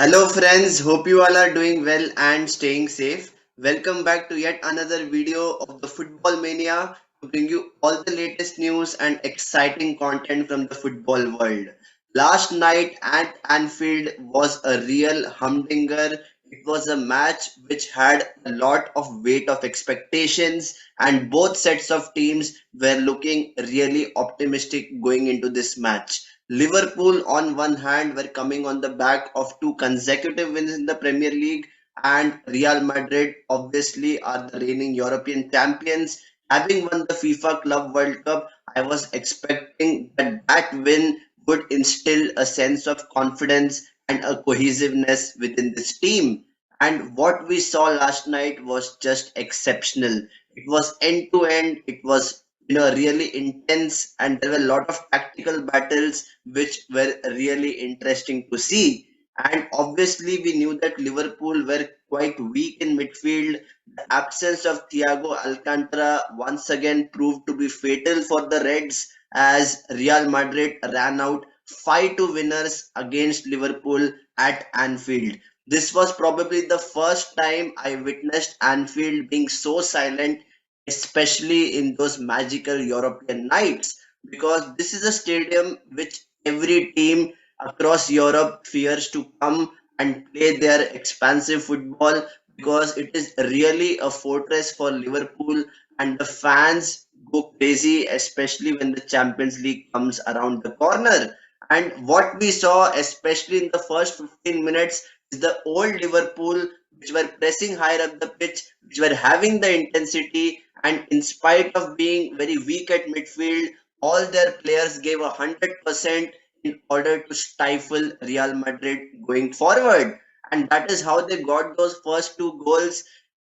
Hello friends, hope you all are doing well and staying safe. Welcome back to yet another video of the Football Mania to bring you all the latest news and exciting content from the football world. Last night at Anfield was a real humdinger. It was a match which had a lot of weight of expectations, and both sets of teams were looking really optimistic going into this match. Liverpool, on one hand, were coming on the back of two consecutive wins in the Premier League, and Real Madrid, obviously, are the reigning European champions. Having won the FIFA Club World Cup, I was expecting that win would instill a sense of confidence and a cohesiveness within this team. And what we saw last night was just exceptional. It was end to end, it was really intense, and there were a lot of tactical battles which were really interesting to see. And obviously, we knew that Liverpool were quite weak in midfield. The absence of Thiago Alcantara once again proved to be fatal for the Reds as Real Madrid ran out 5-2 winners against Liverpool at Anfield. This was probably the first time I witnessed Anfield being so silent, especially in those magical European nights, because this is a stadium which every team across Europe fears to come and play their expansive football, because it is really a fortress for Liverpool, and the fans go crazy, especially when the Champions League comes around the corner. And what we saw, especially in the first 15 minutes, is the old Liverpool which were pressing higher up the pitch, which were having the intensity, and in spite of being very weak at midfield, all their players gave 100% in order to stifle Real Madrid going forward. And that is how they got those first two goals.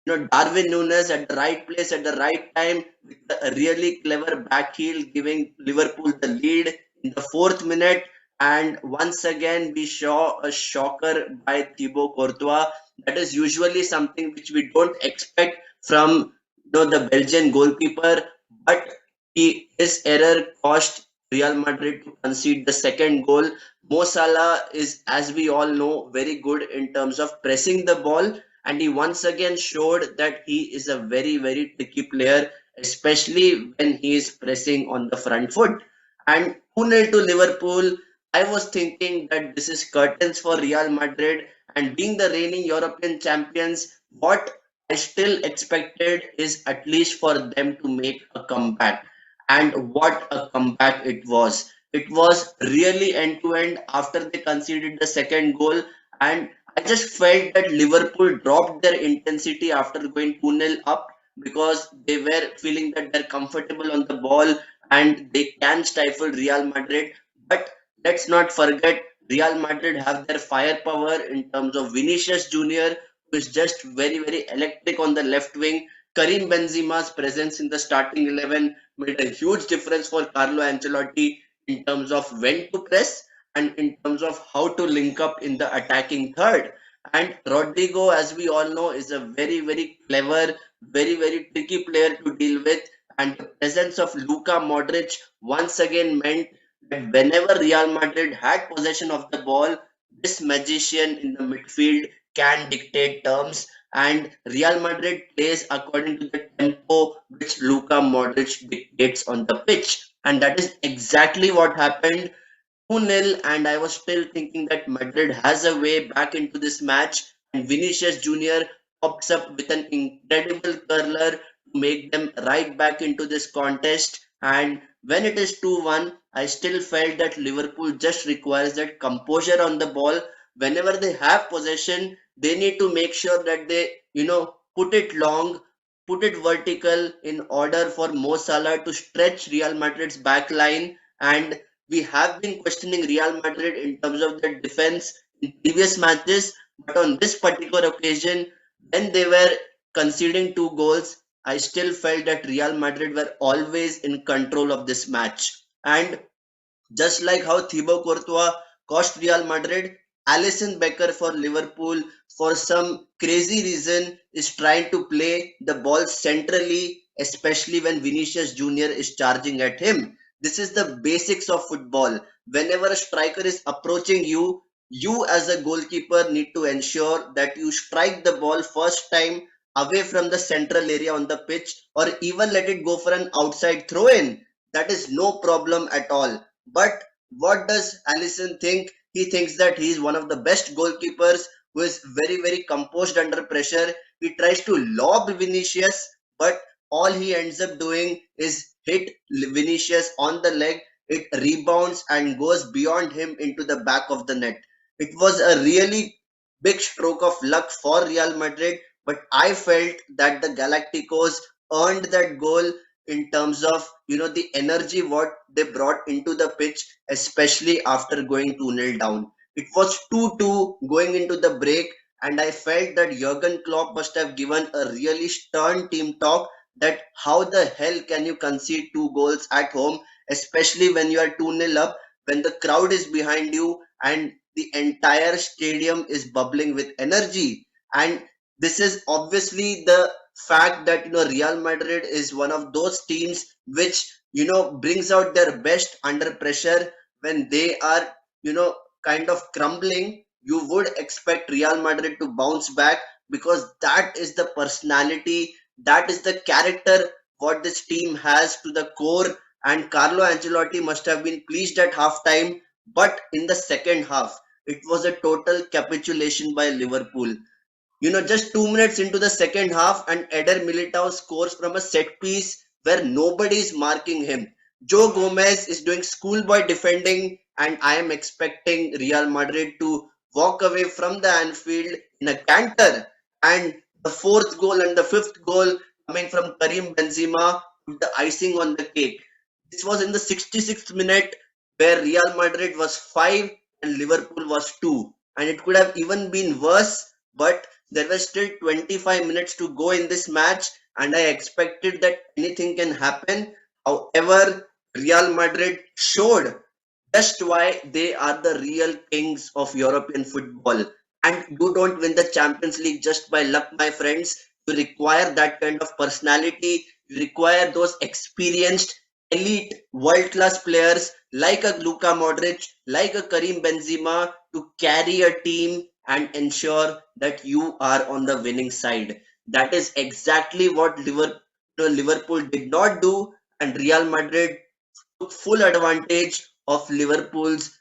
Darwin Nunes at the right place at the right time with a really clever back heel, giving Liverpool the lead in the fourth minute. And once again, we saw a shocker by Thibaut Courtois. That is usually something which we don't expect from the Belgian goalkeeper, but his error cost Real Madrid to concede the second goal. Mo Salah is, as we all know, very good in terms of pressing the ball, and he once again showed that he is a very, very tricky player, especially when he is pressing on the front foot. And 2-0 to Liverpool. I was thinking that this is curtains for Real Madrid, and being the reigning European champions, what I still expected is at least for them to make a comeback. And what a comeback it was! It was really end to end after they conceded the second goal, and I just felt that Liverpool dropped their intensity after going 2-0 up, because they were feeling that they're comfortable on the ball and they can stifle Real Madrid. But let's not forget, Real Madrid have their firepower in terms of Vinicius Jr., who is just very, very electric on the left wing. Karim Benzema's presence in the starting 11 made a huge difference for Carlo Ancelotti in terms of when to press and in terms of how to link up in the attacking third. And Rodrigo, as we all know, is a very, very clever, very, very tricky player to deal with. And the presence of Luka Modric once again meant that whenever Real Madrid had possession of the ball, this magician in the midfield can dictate terms, and Real Madrid plays according to the tempo which Luka Modric dictates on the pitch. And that is exactly what happened. 2-0, and I was still thinking that Madrid has a way back into this match, and Vinicius Jr. pops up with an incredible curler to make them right back into this contest. And when it is 2-1, I still felt that Liverpool just requires that composure on the ball. Whenever they have possession, they need to make sure that they, put it long, put it vertical in order for Mo Salah to stretch Real Madrid's back line. And we have been questioning Real Madrid in terms of their defense in previous matches, but on this particular occasion, when they were conceding two goals, I still felt that Real Madrid were always in control of this match. And just like how Thibaut Courtois cost Real Madrid, Alisson Becker for Liverpool, for some crazy reason, is trying to play the ball centrally, especially when Vinicius Jr. is charging at him. This is the basics of football. Whenever a striker is approaching you, You as a goalkeeper need to ensure that you strike the ball first time away from the central area on the pitch, or even let it go for an outside throw in. That is no problem at all. But what does Allison think? He thinks that he is one of the best goalkeepers who is very, very composed under pressure. He tries to lob Vinicius, but all he ends up doing is hit Vinicius on the leg. It rebounds and goes beyond him into the back of the net. It was a really big stroke of luck for Real Madrid, but I felt that the Galacticos earned that goal in terms of the energy what they brought into the pitch, especially after going 2-0 down. It was 2-2 going into the break, and I felt that Jurgen Klopp must have given a really stern team talk that how the hell can you concede 2 goals at home, especially when you are 2-0 up, when the crowd is behind you and the entire stadium is bubbling with energy. And this is obviously the fact that Real Madrid is one of those teams which brings out their best under pressure. When they are you know kind of crumbling, you would expect Real Madrid to bounce back, because that is the personality, that is the character what this team has to the core. And Carlo Ancelotti must have been pleased at halftime, but in the second half it was a total capitulation by Liverpool. Just 2 minutes into the second half, and Eder Militao scores from a set piece where nobody is marking him. Joe Gomez is doing schoolboy defending, and I am expecting Real Madrid to walk away from the Anfield in a canter. And the fourth goal and the fifth goal coming from Karim Benzema with the icing on the cake. This was in the 66th minute, where Real Madrid was 5 and Liverpool was 2. And it could have even been worse, but there were still 25 minutes to go in this match, and I expected that anything can happen. However, Real Madrid showed just why they are the real kings of European football. And you don't win the Champions League just by luck, my friends. You require that kind of personality. You require those experienced, elite, world-class players like a Luka Modric, like a Karim Benzema to carry a team and ensure that you are on the winning side. That is exactly what Liverpool did not do, and Real Madrid took full advantage of Liverpool's,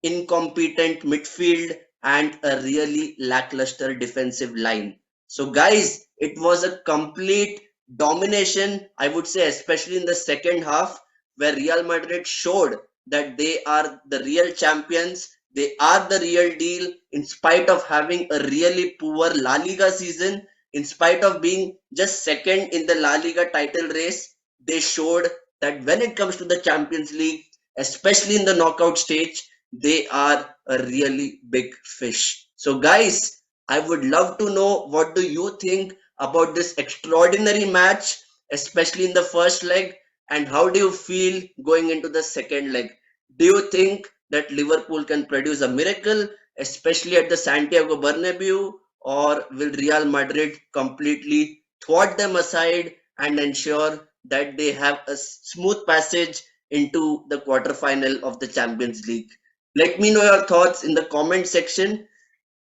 incompetent midfield and a really lackluster defensive line. So, guys, it was a complete domination, I would say, especially in the second half, where Real Madrid showed that they are the real champions. They are the real deal, in spite of having a really poor La Liga season, in spite of being just second in the La Liga title race. They showed that when it comes to the Champions League, especially in the knockout stage, they are a really big fish. So, guys, I would love to know, what do you think about this extraordinary match, especially in the first leg, and how do you feel going into the second leg? Do you think that Liverpool can produce a miracle, especially at the Santiago Bernabeu, or will Real Madrid completely thwart them aside and ensure that they have a smooth passage into the quarterfinal of the Champions League? Let me know your thoughts in the comment section.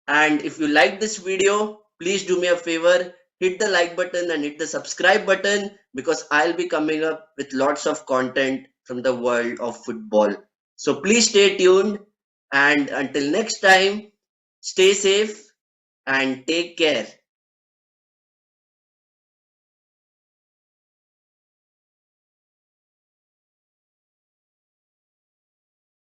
And if you like this video, please do me a favor, hit the like button and hit the subscribe button, because I'll be coming up with lots of content from the world of football. So please stay tuned, and until next time, stay safe and take care.